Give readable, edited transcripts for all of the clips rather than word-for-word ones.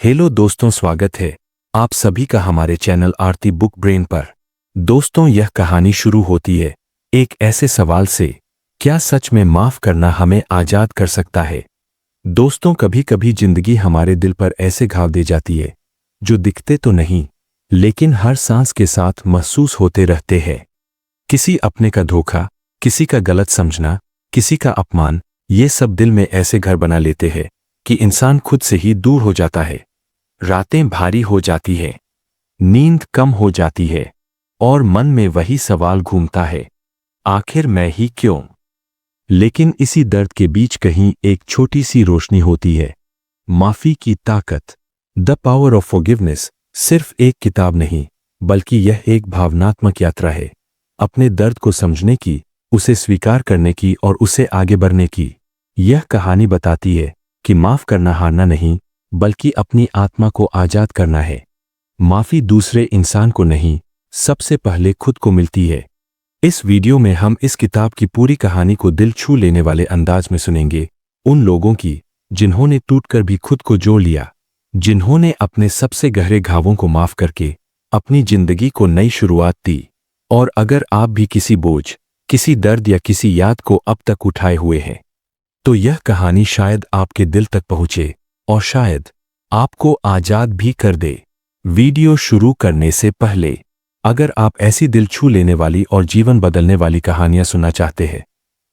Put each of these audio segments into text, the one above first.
Hello दोस्तों, स्वागत है आप सभी का हमारे चैनल आरती बुक ब्रेन पर। दोस्तों, यह कहानी शुरू होती है एक ऐसे सवाल से, क्या सच में माफ करना हमें आजाद कर सकता है। दोस्तों, कभी कभी जिंदगी हमारे दिल पर ऐसे घाव दे जाती है जो दिखते तो नहीं लेकिन हर सांस के साथ महसूस होते रहते हैं। किसी अपने का धोखा, किसी का गलत समझना, किसी का अपमान, ये सब दिल में ऐसे घर बना लेते हैं कि इंसान खुद से ही दूर हो जाता है। रातें भारी हो जाती है, नींद कम हो जाती है और मन में वही सवाल घूमता है, आखिर मैं ही क्यों। लेकिन इसी दर्द के बीच कहीं एक छोटी सी रोशनी होती है, माफी की ताकत। द पावर ऑफ फॉरगिवनेस सिर्फ एक किताब नहीं, बल्कि यह एक भावनात्मक यात्रा है, अपने दर्द को समझने की, उसे स्वीकार करने की और उसे आगे बढ़ने की। यह कहानी बताती है कि माफ करना हारना नहीं, बल्कि अपनी आत्मा को आजाद करना है। माफी दूसरे इंसान को नहीं, सबसे पहले खुद को मिलती है। इस वीडियो में हम इस किताब की पूरी कहानी को दिल छू लेने वाले अंदाज में सुनेंगे, उन लोगों की जिन्होंने टूटकर भी खुद को जोड़ लिया, जिन्होंने अपने सबसे गहरे घावों को माफ करके अपनी जिंदगी को नई शुरुआत दी। और अगर आप भी किसी बोझ, किसी दर्द या किसी याद को अब तक उठाए हुए हैं, तो यह कहानी शायद आपके दिल तक पहुंचे और शायद आपको आजाद भी कर दे। वीडियो शुरू करने से पहले, अगर आप ऐसी दिल छू लेने वाली और जीवन बदलने वाली कहानियां सुनना चाहते हैं,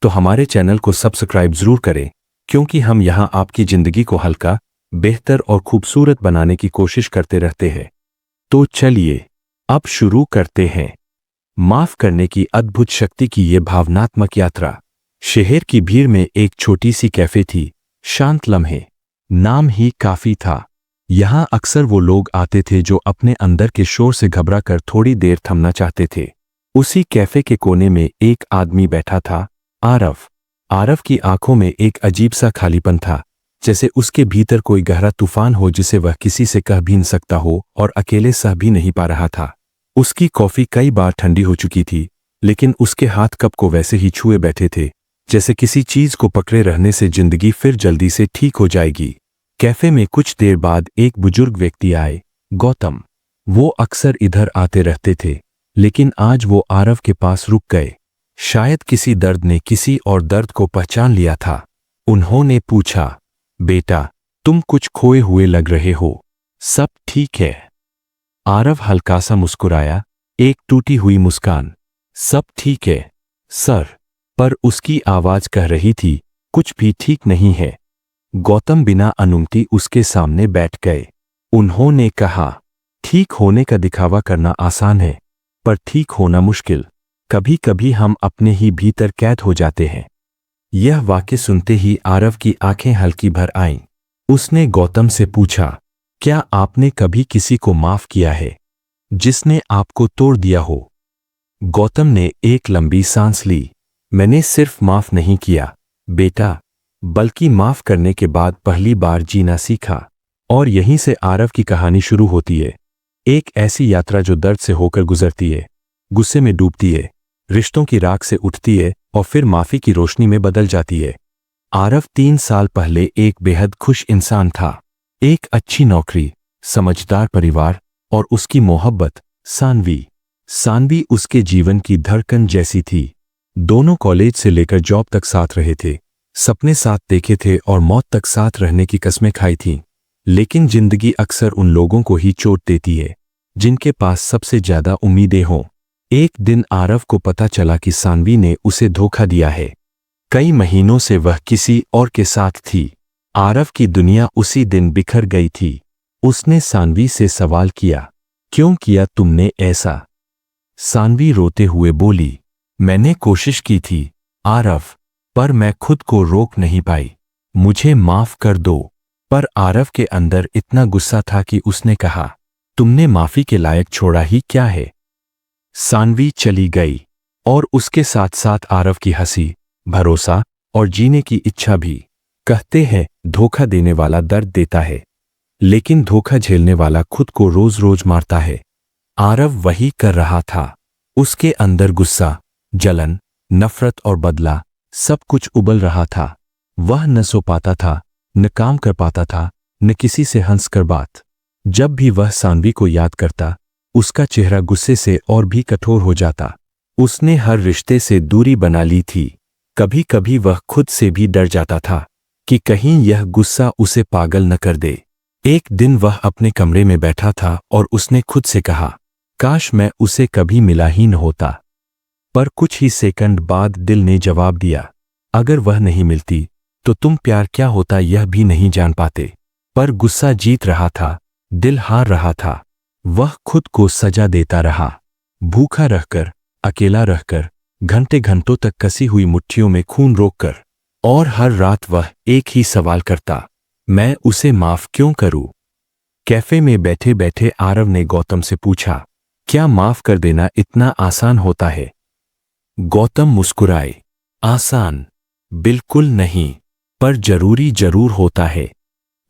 तो हमारे चैनल को सब्सक्राइब जरूर करें, क्योंकि हम यहां आपकी जिंदगी को हल्का, बेहतर और खूबसूरत बनाने की कोशिश करते रहते हैं। तो चलिए अब शुरू करते हैं माफ करने की अद्भुत शक्ति की ये भावनात्मक यात्रा। शहर की भीड़ में एक छोटी सी कैफे थी, शांत लम्हे, नाम ही काफी था। यहां अक्सर वो लोग आते थे जो अपने अंदर के शोर से घबरा कर थोड़ी देर थमना चाहते थे। उसी कैफे के कोने में एक आदमी बैठा था, आरव। आरव की आंखों में एक अजीब सा खालीपन था, जैसे उसके भीतर कोई गहरा तूफान हो जिसे वह किसी से कह भी न सकता हो और अकेले सह भी नहीं पा रहा था। उसकी कॉफी कई बार ठंडी हो चुकी थी, लेकिन उसके हाथ कप को वैसे ही छुए बैठे थे, जैसे किसी चीज को पकड़े रहने से जिंदगी फिर जल्दी से ठीक हो जाएगी। कैफे में कुछ देर बाद एक बुजुर्ग व्यक्ति आए, गौतम। वो अक्सर इधर आते रहते थे, लेकिन आज वो आरव के पास रुक गए। शायद किसी दर्द ने किसी और दर्द को पहचान लिया था। उन्होंने पूछा, बेटा, तुम कुछ खोए हुए लग रहे हो, सब ठीक है? आरव हल्का सा मुस्कुराया, एक टूटी हुई मुस्कान। सब ठीक है सर, पर उसकी आवाज कह रही थी, कुछ भी ठीक नहीं है। गौतम बिना अनुमति उसके सामने बैठ गए। उन्होंने कहा, ठीक होने का दिखावा करना आसान है, पर ठीक होना मुश्किल। कभी कभी हम अपने ही भीतर कैद हो जाते हैं। यह वाक्य सुनते ही आरव की आंखें हल्की भर आईं। उसने गौतम से पूछा, क्या आपने कभी किसी को माफ किया है जिसने आपको तोड़ दिया हो? गौतम ने एक लंबी सांस ली। मैंने सिर्फ माफ नहीं किया बेटा, बल्कि माफ करने के बाद पहली बार जीना सीखा। और यहीं से आरव की कहानी शुरू होती है, एक ऐसी यात्रा जो दर्द से होकर गुजरती है, गुस्से में डूबती है, रिश्तों की राख से उठती है और फिर माफी की रोशनी में बदल जाती है। आरव 3 साल पहले एक बेहद खुश इंसान था। एक अच्छी नौकरी, समझदार परिवार और उसकी मोहब्बत सानवी उसके जीवन की धड़कन जैसी थी। दोनों कॉलेज से लेकर जॉब तक साथ रहे थे, सपने साथ देखे थे और मौत तक साथ रहने की कस्में खाई थीं। लेकिन जिंदगी अक्सर उन लोगों को ही चोट देती है जिनके पास सबसे ज्यादा उम्मीदें हों। एक दिन आरव को पता चला कि सानवी ने उसे धोखा दिया है। कई महीनों से वह किसी और के साथ थी। आरव की दुनिया उसी दिन बिखर गई थी। उसने सानवी से सवाल किया, क्यों किया तुमने ऐसा? सानवी रोते हुए बोली, मैंने कोशिश की थी आरव, पर मैं खुद को रोक नहीं पाई। मुझे माफ कर दो। पर आरव के अंदर इतना गुस्सा था कि उसने कहा, तुमने माफी के लायक छोड़ा ही क्या है? सानवी चली गई और उसके साथ साथ आरव की हंसी, भरोसा और जीने की इच्छा भी। कहते हैं, धोखा देने वाला दर्द देता है, लेकिन धोखा झेलने वाला खुद को रोज रोज मारता है। आरव वही कर रहा था। उसके अंदर गुस्सा, जलन, नफरत और बदला सब कुछ उबल रहा था। वह न सो पाता था, न काम कर पाता था, न किसी से हंसकर बात। जब भी वह सानवी को याद करता, उसका चेहरा गुस्से से और भी कठोर हो जाता। उसने हर रिश्ते से दूरी बना ली थी। कभी कभी वह खुद से भी डर जाता था कि कहीं यह गुस्सा उसे पागल न कर दे। एक दिन वह अपने कमरे में बैठा था और उसने खुद से कहा, काश मैं उसे कभी मिला ही न होता। पर कुछ ही सेकंड बाद दिल ने जवाब दिया, अगर वह नहीं मिलती तो तुम प्यार क्या होता यह भी नहीं जान पाते। पर गुस्सा जीत रहा था, दिल हार रहा था। वह खुद को सजा देता रहा, भूखा रहकर, अकेला रहकर, घंटे घंटों तक कसी हुई मुट्ठियों में खून रोककर। और हर रात वह एक ही सवाल करता, मैं उसे माफ क्यों करूं? कैफे में बैठे बैठे आरव ने गौतम से पूछा, क्या माफ कर देना इतना आसान होता है? गौतम मुस्कुराए, आसान बिल्कुल नहीं, पर जरूरी जरूर होता है।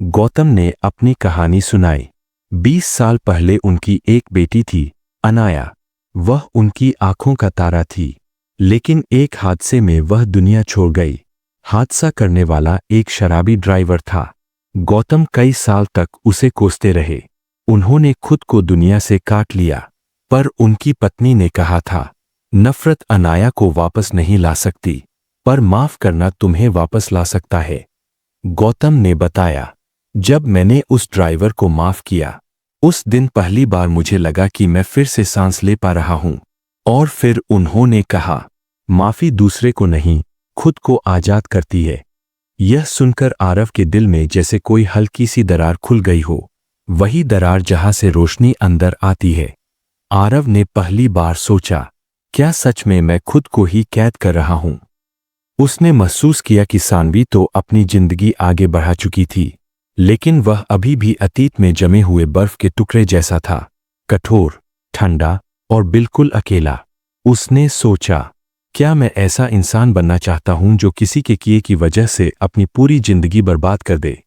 गौतम ने अपनी कहानी सुनाई। 20 साल पहले उनकी एक बेटी थी, अनाया। वह उनकी आंखों का तारा थी, लेकिन एक हादसे में वह दुनिया छोड़ गई। हादसा करने वाला एक शराबी ड्राइवर था। गौतम कई साल तक उसे कोसते रहे। उन्होंने खुद को दुनिया से काट लिया, पर उनकी पत्नी ने कहा था, नफरत अनाया को वापस नहीं ला सकती, पर माफ करना तुम्हें वापस ला सकता है। गौतम ने बताया, जब मैंने उस ड्राइवर को माफ किया, उस दिन पहली बार मुझे लगा कि मैं फिर से सांस ले पा रहा हूं। और फिर उन्होंने कहा, माफी दूसरे को नहीं, खुद को आजाद करती है। यह सुनकर आरव के दिल में जैसे कोई हल्की सी दरार खुल गई हो, वही दरार जहां से रोशनी अंदर आती है। आरव ने पहली बार सोचा, क्या सच में मैं खुद को ही कैद कर रहा हूं? उसने महसूस किया कि सानवी तो अपनी जिंदगी आगे बढ़ा चुकी थी, लेकिन वह अभी भी अतीत में जमे हुए बर्फ के टुकड़े जैसा था, कठोर, ठंडा और बिल्कुल अकेला। उसने सोचा, क्या मैं ऐसा इंसान बनना चाहता हूं जो किसी के किए की वजह से अपनी पूरी जिंदगी बर्बाद कर दे?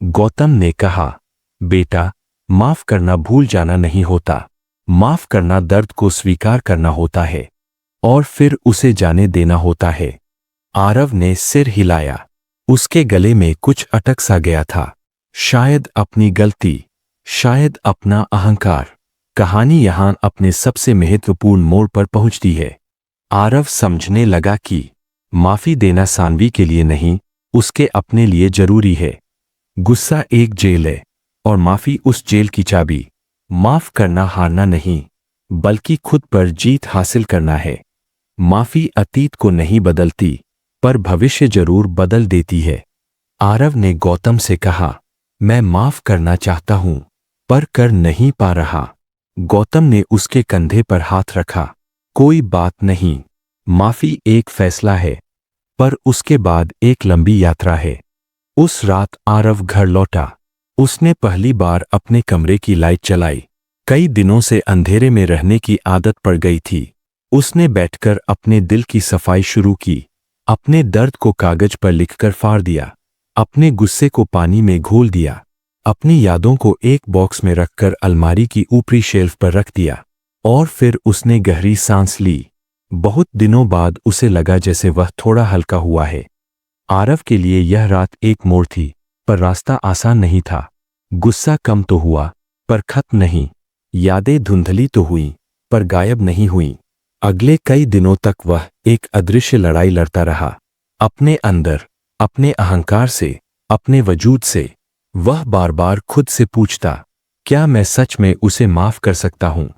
गौतम ने कहा, बेटा, माफ करना भूल जाना नहीं होता, माफ करना दर्द को स्वीकार करना होता है और फिर उसे जाने देना होता है। आरव ने सिर हिलाया। उसके गले में कुछ अटक सा गया था। शायद अपनी गलती, शायद अपना अहंकार। कहानी यहां अपने सबसे महत्वपूर्ण मोड़ पर पहुंचती है। आरव समझने लगा कि माफी देना सानवी के लिए नहीं, उसके अपने लिए जरूरी है। गुस्सा एक जेल है और माफी उस जेल की चाबी। माफ करना हारना नहीं, बल्कि खुद पर जीत हासिल करना है। माफी अतीत को नहीं बदलती, पर भविष्य जरूर बदल देती है। आरव ने गौतम से कहा, मैं माफ करना चाहता हूं, पर कर नहीं पा रहा। गौतम ने उसके कंधे पर हाथ रखा। कोई बात नहीं, माफी एक फैसला है, पर उसके बाद एक लंबी यात्रा है। उस रात आरव घर लौटा। उसने पहली बार अपने कमरे की लाइट जलाई। कई दिनों से अंधेरे में रहने की आदत पड़ गई थी। उसने बैठकर अपने दिल की सफाई शुरू की। अपने दर्द को कागज पर लिखकर फाड़ दिया, अपने गुस्से को पानी में घोल दिया, अपनी यादों को एक बॉक्स में रखकर अलमारी की ऊपरी शेल्फ पर रख दिया। और फिर उसने गहरी सांस ली। बहुत दिनों बाद उसे लगा जैसे वह थोड़ा हल्का हुआ है। आरव के लिए यह रात एक मोड़ थी, पर रास्ता आसान नहीं था। गुस्सा कम तो हुआ, पर खत्म नहीं। यादें धुंधली तो हुई, पर गायब नहीं हुई। अगले कई दिनों तक वह एक अदृश्य लड़ाई लड़ता रहा, अपने अंदर, अपने अहंकार से, अपने वजूद से। वह बार बार खुद से पूछता, क्या मैं सच में उसे माफ कर सकता हूं?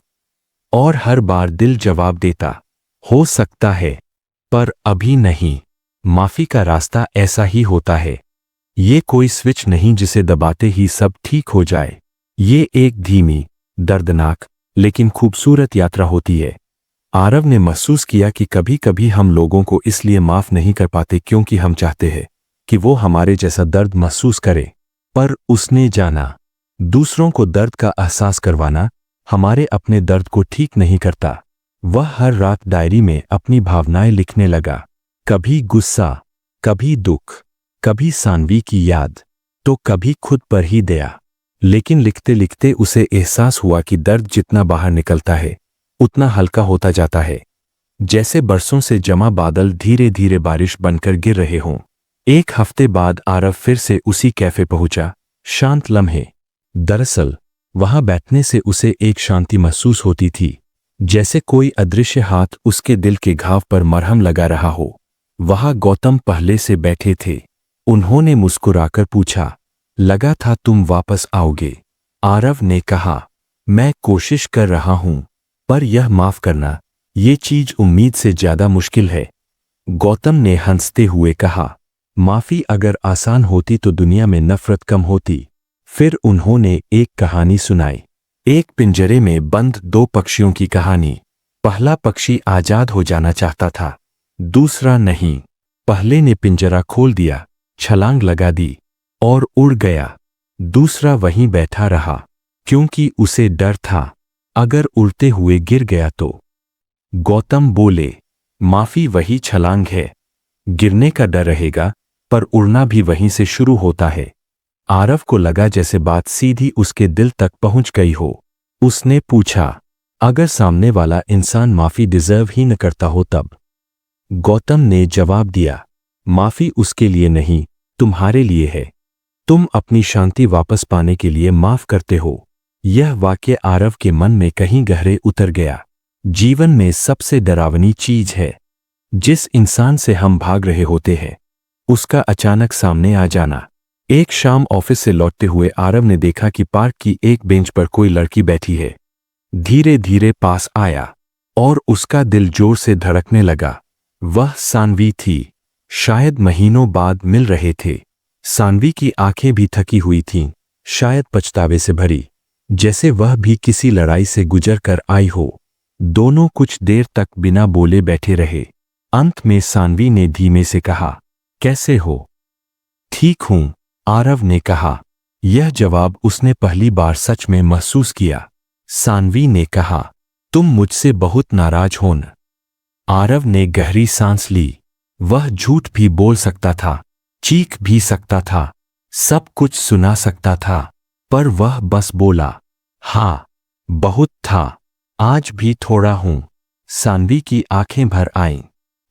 और हर बार दिल जवाब देता, हो सकता है, पर अभी नहीं। माफी का रास्ता ऐसा ही होता है। ये कोई स्विच नहीं जिसे दबाते ही सब ठीक हो जाए। ये एक धीमी, दर्दनाक, लेकिन खूबसूरत यात्रा होती है। आरव ने महसूस किया कि कभी कभी हम लोगों को इसलिए माफ नहीं कर पाते क्योंकि हम चाहते हैं कि वो हमारे जैसा दर्द महसूस करे। पर उसने जाना, दूसरों को दर्द का एहसास करवाना हमारे अपने दर्द को ठीक नहीं करता। वह हर रात डायरी में अपनी भावनाएं लिखने लगा, कभी गुस्सा, कभी दुख, कभी सानवी की याद, तो कभी खुद पर ही दया। लेकिन लिखते लिखते उसे एहसास हुआ कि दर्द जितना बाहर निकलता है, उतना हल्का होता जाता है, जैसे बरसों से जमा बादल धीरे धीरे बारिश बनकर गिर रहे हों। एक हफ्ते बाद आरव फिर से उसी कैफे पहुंचा। शांत लम्हे। दरअसल वहां बैठने से उसे एक शांति महसूस होती थी, जैसे कोई अदृश्य हाथ उसके दिल के घाव पर मरहम लगा रहा हो। वहां गौतम पहले से बैठे थे। उन्होंने मुस्कुराकर पूछा, लगा था तुम वापस आओगे। आरव ने कहा, मैं कोशिश कर रहा हूं, पर यह माफ करना, ये चीज उम्मीद से ज्यादा मुश्किल है। गौतम ने हंसते हुए कहा, माफी अगर आसान होती तो दुनिया में नफरत कम होती। फिर उन्होंने एक कहानी सुनाई, एक पिंजरे में बंद दो पक्षियों की कहानी। पहला पक्षी आजाद हो जाना चाहता था, दूसरा नहीं। पहले ने पिंजरा खोल दिया, छलांग लगा दी और उड़ गया। दूसरा वहीं बैठा रहा, क्योंकि उसे डर था, अगर उड़ते हुए गिर गया तो। गौतम बोले, माफी वही छलांग है। गिरने का डर रहेगा, पर उड़ना भी वहीं से शुरू होता है। आरव को लगा जैसे बात सीधी उसके दिल तक पहुंच गई हो। उसने पूछा, अगर सामने वाला इंसान माफी डिजर्व ही न करता हो तब? गौतम ने जवाब दिया, माफी उसके लिए नहीं, तुम्हारे लिए है। तुम अपनी शांति वापस पाने के लिए माफ करते हो। यह वाक्य आरव के मन में कहीं गहरे उतर गया। जीवन में सबसे डरावनी चीज है, जिस इंसान से हम भाग रहे होते हैं, उसका अचानक सामने आ जाना। एक शाम ऑफिस से लौटते हुए आरव ने देखा कि पार्क की एक बेंच पर कोई लड़की बैठी है। धीरे धीरे पास आया और उसका दिल जोर से धड़कने लगा। वह सानवी थी। शायद महीनों बाद मिल रहे थे। सानवी की आंखें भी थकी हुई थीं, शायद पछतावे से भरी, जैसे वह भी किसी लड़ाई से गुजर कर आई हो। दोनों कुछ देर तक बिना बोले बैठे रहे। अंत में सानवी ने धीमे से कहा, कैसे हो? ठीक हूं, आरव ने कहा। यह जवाब उसने पहली बार सच में महसूस किया। सानवी ने कहा, तुम मुझसे बहुत नाराज हो न? आरव ने गहरी सांस ली। वह झूठ भी बोल सकता था, चीख भी सकता था, सब कुछ सुना सकता था, पर वह बस बोला, हाँ, बहुत था, आज भी थोड़ा हूं। सानवी की आंखें भर आईं।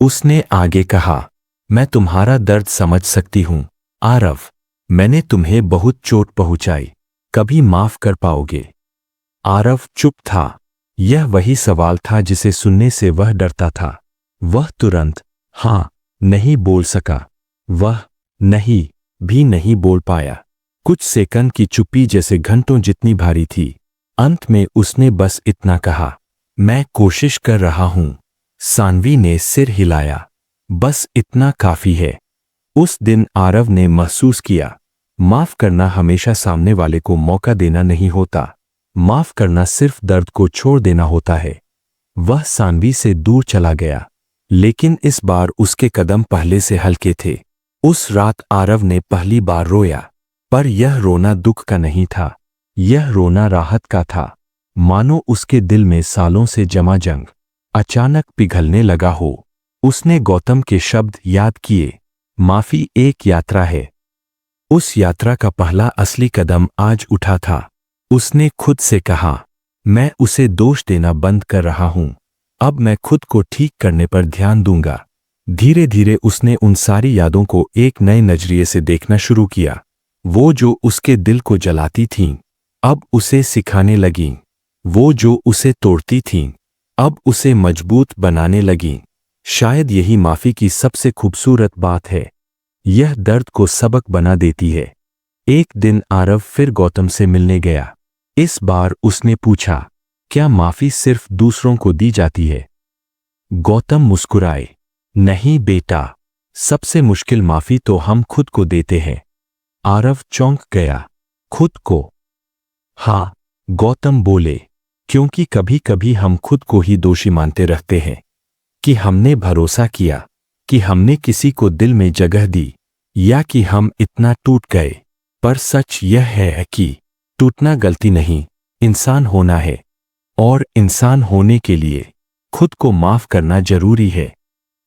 उसने आगे कहा, मैं तुम्हारा दर्द समझ सकती हूं आरव, मैंने तुम्हें बहुत चोट पहुंचाई, कभी माफ कर पाओगे? आरव चुप था। यह वही सवाल था जिसे सुनने से वह डरता था। वह तुरंत हाँ नहीं बोल सका। वह नहीं भी नहीं बोल पाया। कुछ सेकंड की चुप्पी जैसे घंटों जितनी भारी थी। अंत में उसने बस इतना कहा, मैं कोशिश कर रहा हूं। सानवी ने सिर हिलाया। बस इतना काफी है। उस दिन आरव ने महसूस किया, माफ करना हमेशा सामने वाले को मौका देना नहीं होता। माफ करना सिर्फ दर्द को छोड़ देना होता है। वह सानवी से दूर चला गया, लेकिन इस बार उसके कदम पहले से हल्के थे। उस रात आरव ने पहली बार रोया, पर यह रोना दुख का नहीं था, यह रोना राहत का था। मानो उसके दिल में सालों से जमा जंग अचानक पिघलने लगा हो। उसने गौतम के शब्द याद किए, माफी एक यात्रा है। उस यात्रा का पहला असली कदम आज उठा था। उसने खुद से कहा, मैं उसे दोष देना बंद कर रहा हूं, अब मैं खुद को ठीक करने पर ध्यान दूंगा। धीरे धीरे उसने उन सारी यादों को एक नए नजरिए से देखना शुरू किया। वो जो उसके दिल को जलाती थीं, अब उसे सिखाने लगीं। वो जो उसे तोड़ती थीं, अब उसे मजबूत बनाने लगीं। शायद यही माफी की सबसे खूबसूरत बात है। यह दर्द को सबक बना देती है। एक दिन आरव फिर गौतम से मिलने गया। इस बार उसने पूछा, क्या माफी सिर्फ दूसरों को दी जाती है? गौतम मुस्कुराए, नहीं बेटा, सबसे मुश्किल माफी तो हम खुद को देते हैं। आरव चौंक गया, खुद को? हाँ, गौतम बोले, क्योंकि कभी कभी हम खुद को ही दोषी मानते रहते हैं कि हमने भरोसा किया, कि हमने किसी को दिल में जगह दी, या कि हम इतना टूट गए। पर सच यह है कि टूटना गलती नहीं, इंसान होना है, और इंसान होने के लिए खुद को माफ करना जरूरी है।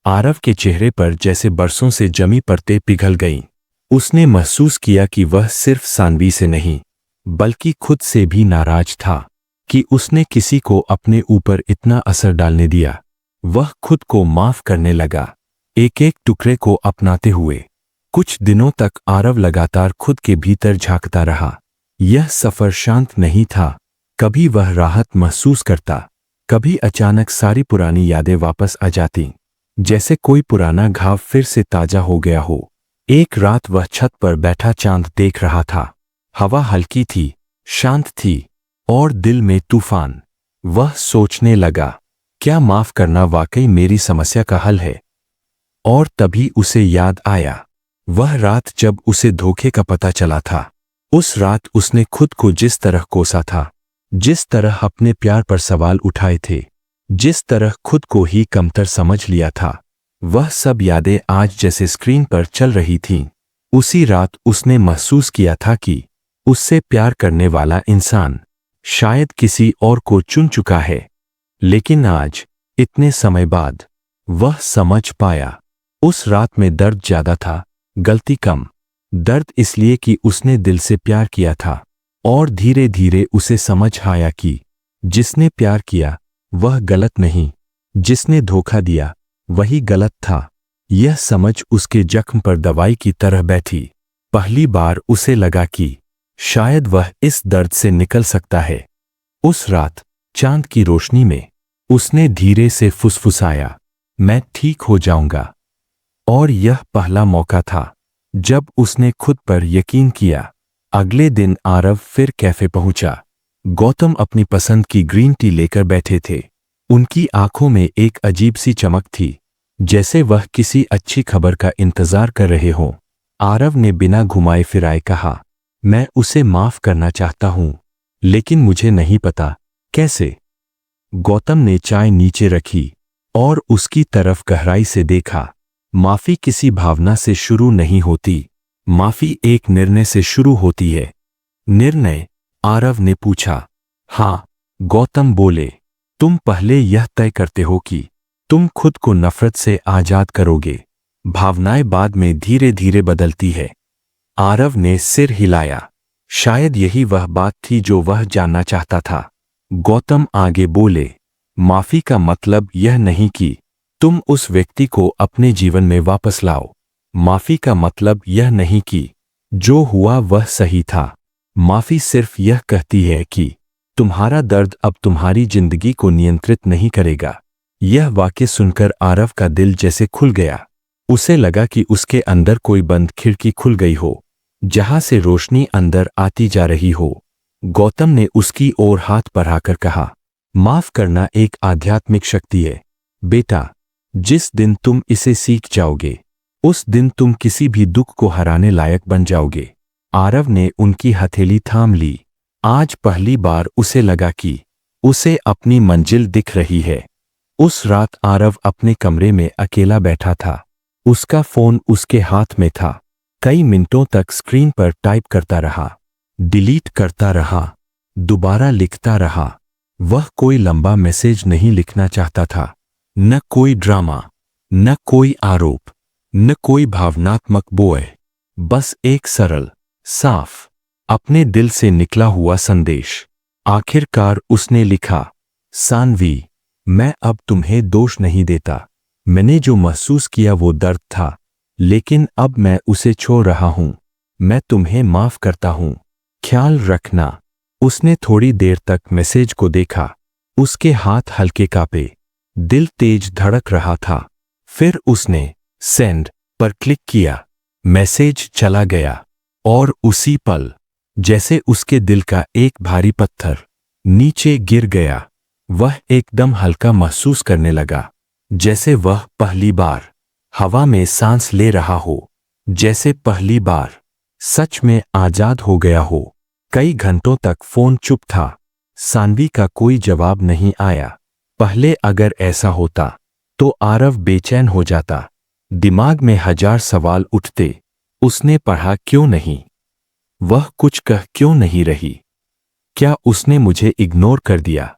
आरव के चेहरे पर जैसे बरसों से जमी परतें पिघल गईं। उसने महसूस किया कि वह सिर्फ सानवी से नहीं, बल्कि खुद से भी नाराज था कि उसने किसी को अपने ऊपर इतना असर डालने दिया। वह खुद को माफ करने लगा, एक एक टुकड़े को अपनाते हुए, कुछ दिनों तक आरव लगातार खुद के भीतर झांकता रहा। यह सफर शांत नहीं था। कभी वह राहत महसूस करता, कभी अचानक सारी पुरानी यादें वापस आ जाती, जैसे कोई पुराना घाव फिर से ताजा हो गया हो। एक रात वह छत पर बैठा चांद देख रहा था। हवा हल्की थी, शांत थी और दिल में तूफान। वह सोचने लगा, क्या माफ करना वाकई मेरी समस्या का हल है? और तभी उसे याद आया, वह रात जब उसे धोखे का पता चला था। उस रात उसने खुद को जिस तरह कोसा था, जिस तरह अपने प्यार पर सवाल उठाए थे, जिस तरह खुद को ही कमतर समझ लिया था, वह सब यादें आज जैसे स्क्रीन पर चल रही थीं। उसी रात उसने महसूस किया था कि उससे प्यार करने वाला इंसान शायद किसी और को चुन चुका है। लेकिन आज, इतने समय बाद, वह समझ पाया, उस रात में दर्द ज्यादा था, गलती कम। दर्द इसलिए कि उसने दिल से प्यार किया था और धीरे धीरे उसे समझ आया कि जिसने प्यार किया वह गलत नहीं, जिसने धोखा दिया वही गलत था। यह समझ उसके जख्म पर दवाई की तरह बैठी। पहली बार उसे लगा कि शायद वह इस दर्द से निकल सकता है। उस रात चांद की रोशनी में उसने धीरे से फुसफुसाया, मैं ठीक हो जाऊंगा। और यह पहला मौका था जब उसने खुद पर यकीन किया। अगले दिन आरव फिर कैफे पहुंचा। गौतम अपनी पसंद की ग्रीन टी लेकर बैठे थे। उनकी आंखों में एक अजीब सी चमक थी, जैसे वह किसी अच्छी खबर का इंतजार कर रहे हों। आरव ने बिना घुमाए फिराए कहा, मैं उसे माफ करना चाहता हूं, लेकिन मुझे नहीं पता कैसे। गौतम ने चाय नीचे रखी और उसकी तरफ गहराई से देखा। माफी किसी भावना से शुरू नहीं होती, माफी एक निर्णय से शुरू होती है। निर्णय? आरव ने पूछा। हाँ, गौतम बोले। तुम पहले यह तय करते हो कि तुम खुद को नफरत से आजाद करोगे, भावनाएं बाद में धीरे धीरे बदलती है। आरव ने सिर हिलाया। शायद यही वह बात थी जो वह जानना चाहता था। गौतम आगे बोले, माफी का मतलब यह नहीं कि तुम उस व्यक्ति को अपने जीवन में वापस लाओ। माफी का मतलब यह नहीं कि जो हुआ वह सही था। माफी सिर्फ यह कहती है कि तुम्हारा दर्द अब तुम्हारी जिंदगी को नियंत्रित नहीं करेगा। यह वाक्य सुनकर आरव का दिल जैसे खुल गया। उसे लगा कि उसके अंदर कोई बंद खिड़की खुल गई हो, जहां से रोशनी अंदर आती जा रही हो। गौतम ने उसकी ओर हाथ बढ़ाकर कहा, माफ करना एक आध्यात्मिक शक्ति है बेटा। जिस दिन तुम इसे सीख जाओगे, उस दिन तुम किसी भी दुख को हराने लायक बन जाओगे। आरव ने उनकी हथेली थाम ली। आज पहली बार उसे लगा कि उसे अपनी मंजिल दिख रही है। उस रात आरव अपने कमरे में अकेला बैठा था। उसका फोन उसके हाथ में था। कई मिनटों तक स्क्रीन पर टाइप करता रहा, डिलीट करता रहा, दोबारा लिखता रहा। वह कोई लंबा मैसेज नहीं लिखना चाहता था। न कोई ड्रामा, न कोई आरोप, न कोई भावनात्मक बोझ। बस एक सरल, साफ, अपने दिल से निकला हुआ संदेश। आखिरकार उसने लिखा, सानवी, मैं अब तुम्हें दोष नहीं देता। मैंने जो महसूस किया वो दर्द था, लेकिन अब मैं उसे छोड़ रहा हूं। मैं तुम्हें माफ करता हूं। ख्याल रखना। उसने थोड़ी देर तक मैसेज को देखा। उसके हाथ हल्के कांपे, दिल तेज धड़क रहा था। फिर उसने सेंड पर क्लिक किया। मैसेज चला गया और उसी पल जैसे उसके दिल का एक भारी पत्थर नीचे गिर गया। वह एकदम हल्का महसूस करने लगा, जैसे वह पहली बार हवा में सांस ले रहा हो, जैसे पहली बार सच में आजाद हो गया हो। कई घंटों तक फोन चुप था। सानवी का कोई जवाब नहीं आया। पहले अगर ऐसा होता तो आरव बेचैन हो जाता। दिमाग में हजार सवाल उठते। उसने पढ़ा क्यों नहीं? वह कुछ कह क्यों नहीं रही? क्या उसने मुझे इग्नोर कर दिया?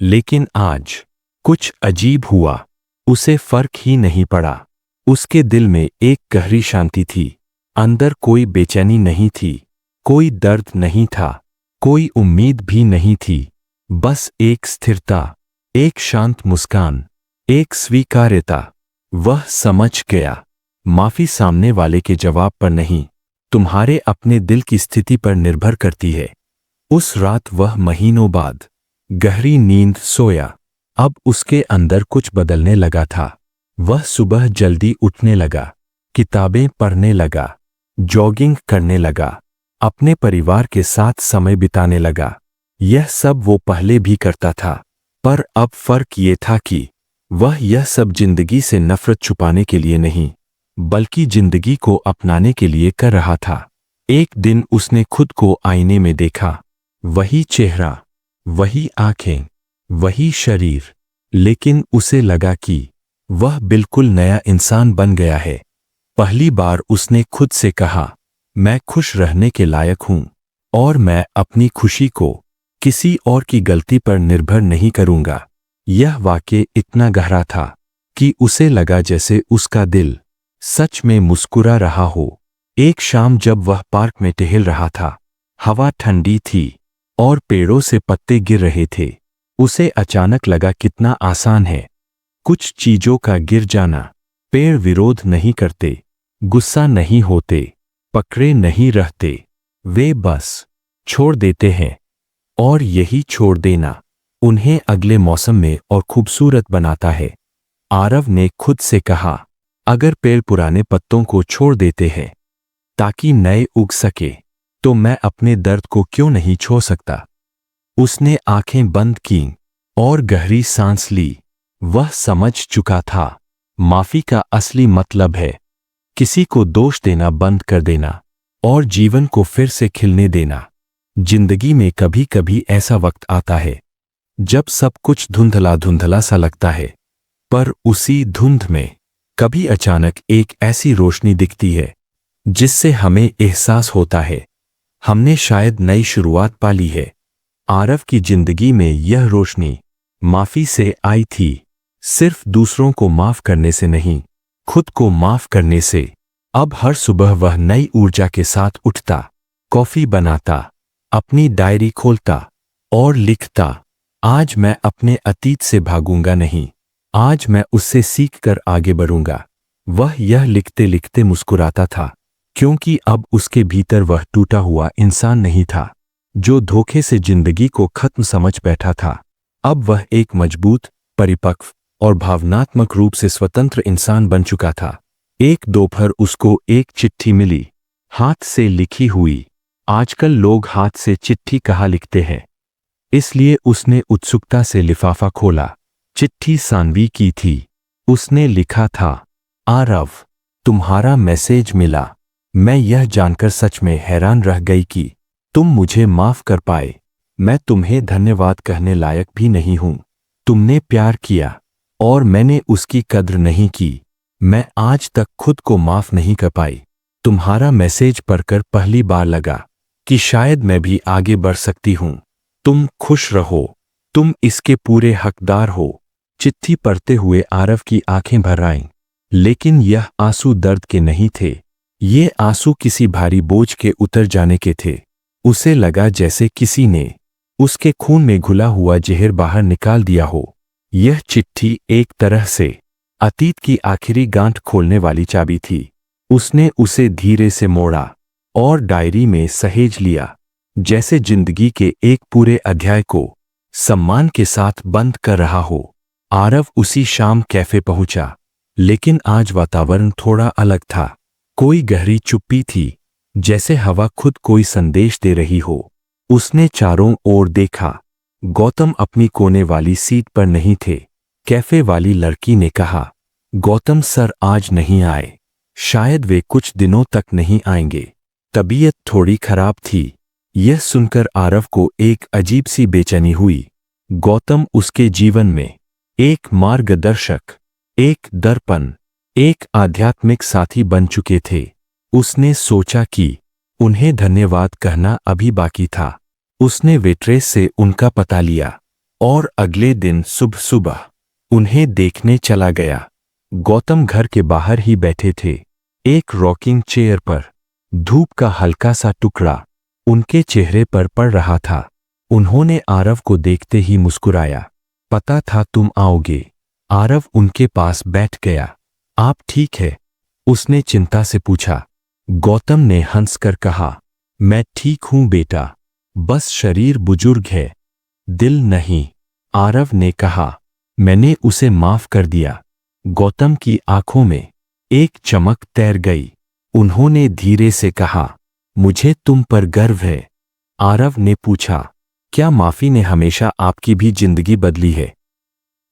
लेकिन आज कुछ अजीब हुआ। उसे फर्क ही नहीं पड़ा। उसके दिल में एक गहरी शांति थी। अंदर कोई बेचैनी नहीं थी, कोई दर्द नहीं था, कोई उम्मीद भी नहीं थी। बस एक स्थिरता, एक शांत मुस्कान, एक स्वीकार्यता। वह समझ गया, माफी सामने वाले के जवाब पर नहीं, तुम्हारे अपने दिल की स्थिति पर निर्भर करती है। उस रात वह महीनों बाद गहरी नींद सोया। अब उसके अंदर कुछ बदलने लगा था। वह सुबह जल्दी उठने लगा, किताबें पढ़ने लगा, जॉगिंग करने लगा, अपने परिवार के साथ समय बिताने लगा। यह सब वो पहले भी करता था, पर अब फर्क ये था कि वह यह सब जिंदगी से नफरत छुपाने के लिए नहीं, बल्कि जिंदगी को अपनाने के लिए कर रहा था। एक दिन उसने खुद को आईने में देखा, वही चेहरा, वही आंखें, वही शरीर, लेकिन उसे लगा कि वह बिल्कुल नया इंसान बन गया है। पहली बार उसने खुद से कहा, मैं खुश रहने के लायक हूं और मैं अपनी खुशी को किसी और की गलती पर निर्भर नहीं करूंगा। यह वाक्य इतना गहरा था कि उसे लगा जैसे उसका दिल सच में मुस्कुरा रहा हो। एक शाम जब वह पार्क में टहल रहा था, हवा ठंडी थी और पेड़ों से पत्ते गिर रहे थे, उसे अचानक लगा कितना आसान है कुछ चीजों का गिर जाना। पेड़ विरोध नहीं करते, गुस्सा नहीं होते, पकड़े नहीं रहते, वे बस छोड़ देते हैं। और यही छोड़ देना उन्हें अगले मौसम में और खूबसूरत बनाता है। आरव ने खुद से कहा, अगर पेड़ पुराने पत्तों को छोड़ देते हैं ताकि नए उग सके, तो मैं अपने दर्द को क्यों नहीं छोड़ सकता। उसने आंखें बंद कीं और गहरी सांस ली। वह समझ चुका था, माफी का असली मतलब है किसी को दोष देना बंद कर देना और जीवन को फिर से खिलने देना। जिंदगी में कभी कभी ऐसा वक्त आता है जब सब कुछ धुंधला धुंधला सा लगता है, पर उसी धुंध में कभी अचानक एक ऐसी रोशनी दिखती है जिससे हमें एहसास होता है हमने शायद नई शुरुआत पा ली है। आरव की जिंदगी में यह रोशनी माफी से आई थी, सिर्फ दूसरों को माफ करने से नहीं, खुद को माफ करने से। अब हर सुबह वह नई ऊर्जा के साथ उठता, कॉफी बनाता, अपनी डायरी खोलता और लिखता, आज मैं अपने अतीत से भागूंगा नहीं, आज मैं उससे सीखकर आगे बढ़ूंगा। वह यह लिखते लिखते मुस्कुराता था, क्योंकि अब उसके भीतर वह टूटा हुआ इंसान नहीं था जो धोखे से जिंदगी को खत्म समझ बैठा था। अब वह एक मजबूत, परिपक्व और भावनात्मक रूप से स्वतंत्र इंसान बन चुका था। एक दोपहर उसको एक चिट्ठी मिली, हाथ से लिखी हुई। आजकल लोग हाथ से चिट्ठी कहाँ लिखते हैं, इसलिए उसने उत्सुकता से लिफाफा खोला। चिट्ठी सानवी की थी। उसने लिखा था, आरव, तुम्हारा मैसेज मिला। मैं यह जानकर सच में हैरान रह गई कि तुम मुझे माफ कर पाए। मैं तुम्हें धन्यवाद कहने लायक भी नहीं हूं। तुमने प्यार किया और मैंने उसकी कद्र नहीं की। मैं आज तक खुद को माफ नहीं कर पाई। तुम्हारा मैसेज पढ़कर पहली बार लगा कि शायद मैं भी आगे बढ़ सकती हूं। तुम खुश रहो, तुम इसके पूरे हकदार हो। चिट्ठी पढ़ते हुए आरव की आंखें भर आईं, लेकिन यह आंसू दर्द के नहीं थे। ये आंसू किसी भारी बोझ के उतर जाने के थे। उसे लगा जैसे किसी ने उसके खून में घुला हुआ जहर बाहर निकाल दिया हो। यह चिट्ठी एक तरह से अतीत की आखिरी गांठ खोलने वाली चाबी थी। उसने उसे धीरे से मोड़ा और डायरी में सहेज लिया, जैसे जिंदगी के एक पूरे अध्याय को सम्मान के साथ बंद कर रहा हो। आरव उसी शाम कैफे पहुंचा, लेकिन आज वातावरण थोड़ा अलग था। कोई गहरी चुप्पी थी, जैसे हवा खुद कोई संदेश दे रही हो। उसने चारों ओर देखा। गौतम अपनी कोने वाली सीट पर नहीं थे। कैफे वाली लड़की ने कहा, गौतम सर आज नहीं आए, शायद वे कुछ दिनों तक नहीं आएंगे। तबीयत थोड़ी खराब थी। यह सुनकर आरव को एक अजीब सी बेचैनी हुई। गौतम उसके जीवन में एक मार्गदर्शक, एक दर्पण, एक आध्यात्मिक साथी बन चुके थे। उसने सोचा कि उन्हें धन्यवाद कहना अभी बाकी था। उसने वेट्रेस से उनका पता लिया और अगले दिन सुबह सुबह उन्हें देखने चला गया। गौतम घर के बाहर ही बैठे थे, एक रॉकिंग चेयर पर। धूप का हल्का सा टुकड़ा उनके चेहरे पर पड़ रहा था। उन्होंने आरव को देखते ही मुस्कुराया। पता था तुम आओगे। आरव उनके पास बैठ गया। आप ठीक है? उसने चिंता से पूछा। गौतम ने हंसकर कहा, मैं ठीक हूं बेटा, बस शरीर बुजुर्ग है, दिल नहीं। आरव ने कहा, मैंने उसे माफ कर दिया। गौतम की आंखों में एक चमक तैर गई। उन्होंने धीरे से कहा, मुझे तुम पर गर्व है। आरव ने पूछा, क्या माफी ने हमेशा आपकी भी जिंदगी बदली है?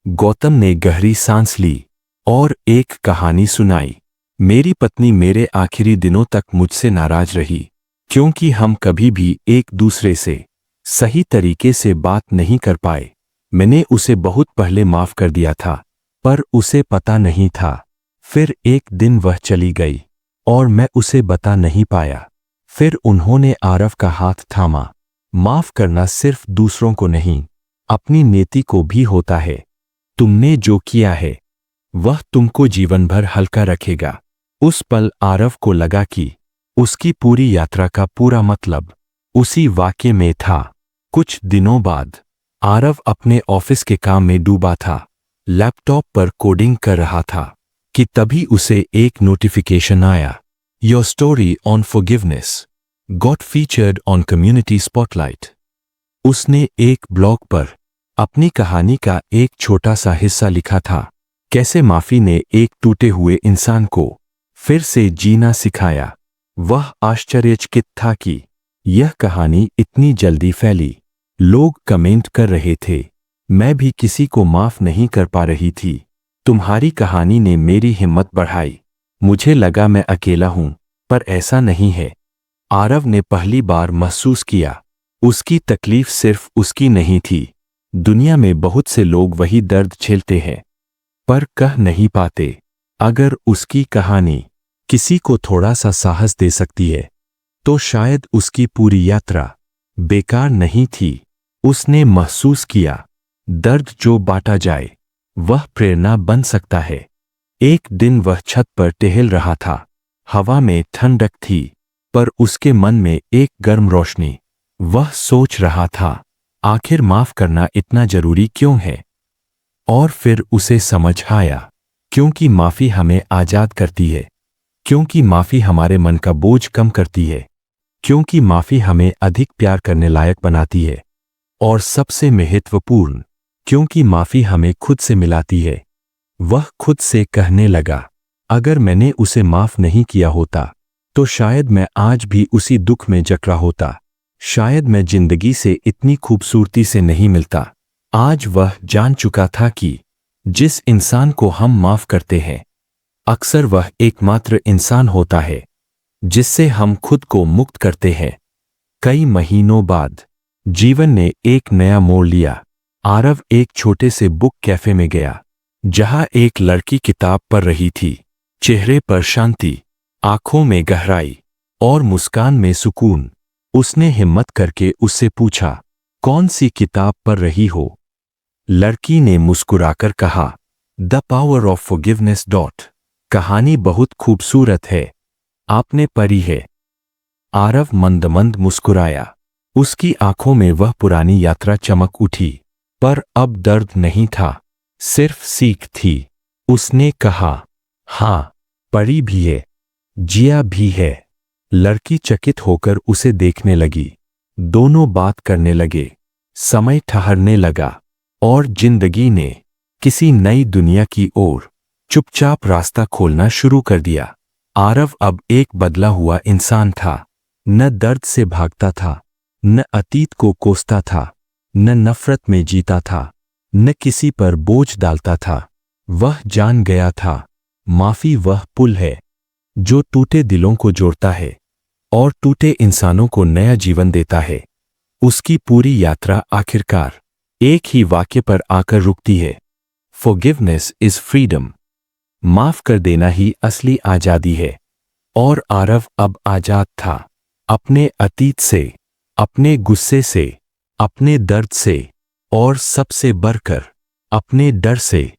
गौतम ने गहरी सांस ली और एक कहानी सुनाई। मेरी पत्नी मेरे आखिरी दिनों तक मुझसे नाराज रही, क्योंकि हम कभी भी एक दूसरे से सही तरीके से बात नहीं कर पाए। मैंने उसे बहुत पहले माफ कर दिया था, पर उसे पता नहीं था। फिर एक दिन वह चली गई और मैं उसे बता नहीं पाया। फिर उन्होंने आरव का हाथ थामा। माफ करना सिर्फ दूसरों को नहीं, अपनी नीति को भी होता है। तुमने जो किया है वह तुमको जीवन भर हल्का रखेगा। उस पल आरव को लगा कि उसकी पूरी यात्रा का पूरा मतलब उसी वाक्य में था। कुछ दिनों बाद आरव अपने ऑफिस के काम में डूबा था, लैपटॉप पर कोडिंग कर रहा था कि तभी उसे एक नोटिफिकेशन आया। Your story on forgiveness got featured on community spotlight. उसने एक ब्लॉग पर अपनी कहानी का एक छोटा सा हिस्सा लिखा था, कैसे माफी ने एक टूटे हुए इंसान को फिर से जीना सिखाया। वह आश्चर्यचकित था कि यह कहानी इतनी जल्दी फैली। लोग कमेंट कर रहे थे, मैं भी किसी को माफ नहीं कर पा रही थी। तुम्हारी कहानी ने मेरी हिम्मत बढ़ाई। मुझे लगा मैं अकेला हूं, पर ऐसा नहीं है। आरव ने पहली बार महसूस किया, उसकी तकलीफ सिर्फ उसकी नहीं थी। दुनिया में बहुत से लोग वही दर्द झेलते हैं, पर कह नहीं पाते। अगर उसकी कहानी किसी को थोड़ा सा साहस दे सकती है, तो शायद उसकी पूरी यात्रा बेकार नहीं थी। उसने महसूस किया, दर्द जो बांटा जाए वह प्रेरणा बन सकता है। एक दिन वह छत पर टहल रहा था। हवा में ठंडक थी, पर उसके मन में एक गर्म रोशनी। वह सोच रहा था, आखिर माफ करना इतना जरूरी क्यों है? और फिर उसे समझ आया, क्योंकि माफी हमें आजाद करती है, क्योंकि माफी हमारे मन का बोझ कम करती है, क्योंकि माफी हमें अधिक प्यार करने लायक बनाती है, और सबसे महत्वपूर्ण, क्योंकि माफी हमें खुद से मिलाती है। वह खुद से कहने लगा, अगर मैंने उसे माफ नहीं किया होता तो शायद मैं आज भी उसी दुख में जकड़ा होता। शायद मैं जिंदगी से इतनी खूबसूरती से नहीं मिलता। आज वह जान चुका था कि जिस इंसान को हम माफ करते हैं, अक्सर वह एकमात्र इंसान होता है जिससे हम खुद को मुक्त करते हैं। कई महीनों बाद जीवन ने एक नया मोड़ लिया। आरव एक छोटे से बुक कैफे में गया, जहां एक लड़की किताब पढ़ रही थी। चेहरे पर शांति, आंखों में गहराई और मुस्कान में सुकून। उसने हिम्मत करके उससे पूछा, कौन सी किताब पढ़ रही हो? लड़की ने मुस्कुराकर कहा, द पावर ऑफ फॉरगिवनेस। कहानी बहुत खूबसूरत है, आपने पढ़ी है? आरव मंद मंद मुस्कुराया। उसकी आंखों में वह पुरानी यात्रा चमक उठी, पर अब दर्द नहीं था, सिर्फ सीख थी। उसने कहा, हाँ, पढ़ी भी है, जिया भी है। लड़की चकित होकर उसे देखने लगी। दोनों बात करने लगे। समय ठहरने लगा और जिंदगी ने किसी नई दुनिया की ओर चुपचाप रास्ता खोलना शुरू कर दिया। आरव अब एक बदला हुआ इंसान था। न दर्द से भागता था, न अतीत को कोसता था, न नफरत में जीता था, न किसी पर बोझ डालता था। वह जान गया था, माफी वह पुल है जो टूटे दिलों को जोड़ता है और टूटे इंसानों को नया जीवन देता है। उसकी पूरी यात्रा आखिरकार एक ही वाक्य पर आकर रुकती है, फॉरगिवनेस इज फ्रीडम। माफ कर देना ही असली आजादी है। और आरव अब आजाद था, अपने अतीत से, अपने गुस्से से, अपने दर्द से, और सबसे बढ़कर अपने डर से।